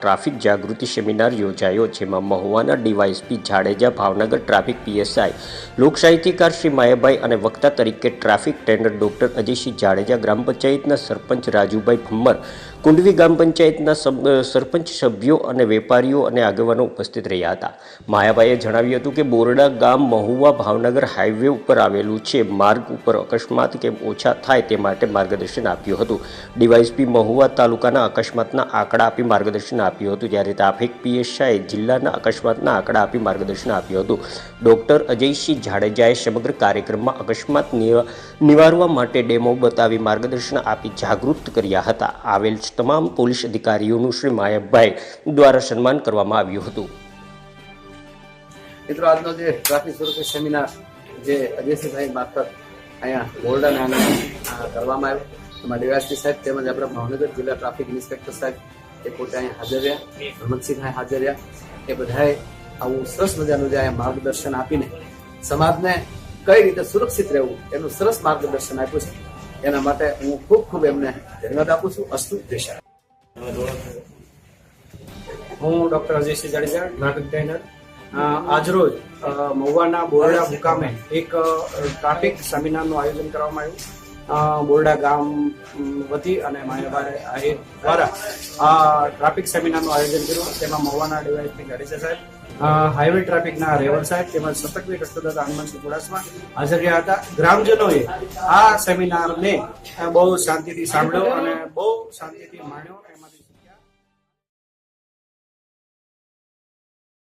Traffic જાગૃતિ seminar યોજાયો, જેમાં મહુવાના DYSP Jadeja, Bhavnagar traffic PSI, લોકસાહિત્યકાર શ્રી માયાભાઈ અને વક્તા તરીકે traffic trainer doctor Ajaysinh Jadeja, ગ્રામ પંચાયતના સરપંચ રાજુભાઈ ભમ્મર, કુંડવી ગ્રામ પંચાયતના સરપંચ સભ્યો અને વેપારીઓ અને આગેવાનો ઉપસ્થિત રહ્યા હતા. માયાભાઈએ જણાવ્યું હતું કે બોરડા ગામ મહુવા ભાવનગર હાઈવે ઉપર આવેલું છે. માર્ગ ઉપર અકસ્માત કેમ ઓછા થાય તે માટે માર્ગદર્શન આપ્યું હતું. ડીવાયએસપી મહુવા તાલુકાના અકસ્માતના આંકડા આપી માર્ગદર્શન આપ્યું હતું, જ્યારે ટ્રાફિક પીએસઆઈ જિલ્લાના અકસ્માતના આંકડા આપી માર્ગદર્શન આપ્યું હતું. ડોક્ટર અજયસિંહ જાડેજાએ સમગ્ર કાર્યક્રમમાં અકસ્માત નિવારવા માટે ડેમો બતાવી માર્ગદર્શન આપી જાગૃત કર્યા હતા. આવેલ તમામ પોલીસ અધિકારીઓનું શ્રી માયાભાઈ દ્વારા સન્માન કરવામાં આવ્યું હતું. મિત્રો, આજનો જે ટ્રાફિક સુરક્ષા સેમિનાર જે અજયસિંહભાઈ મારફત અહીંયા બોરડાના કરવામાં આવ્યો, એમાં ડીવાયએસપી સાહેબ તેમજ આપણા ભાવનગર જિલ્લા ટ્રાફિક ઇન્સ્પેક્ટર સાહેબ એ પોતે અહીંયા હાજર રહ્યા, હનુમંતસિંહભાઈ હાજર રહ્યા. એ બધાએ આવું સરસ મજાનું જે અહીંયા માર્ગદર્શન આપીને સમાજને કઈ રીતે સુરક્ષિત રહેવું એનું સરસ માર્ગદર્શન આપ્યું છે. એના માટે હું ખૂબ ખૂબ એમને ધન્યવાદ આપું છું. અસ્તુ દેશા. હું doctor Ajaysinh Jadeja, traffic trainer. આજરોજ મહુવાના બોરડા મુકામે એક ટ્રાફિક સેમિનારનું આયોજન કરવામાં આવ્યું. બોરડા ગામ વતી અને માયાભાઈ દ્વારા આ ટ્રાફિક સેમિનારનું આયોજન કર્યું. તેમાં મહુવાના ડીવાયએસપી જાડેજા સાહેબ, હાઈવે ટ્રાફિકના રેવલ સાહેબ તેમજ સતર્કવીર રક્તદાતા હનુમાનસિંહ ચુડાસમા હાજર રહ્યા હતા. ગ્રામજનોએ આ સેમિનારને બહુ શાંતિથી સાંભળ્યો અને બહુ શાંતિથી માણ્યો. એમાંથી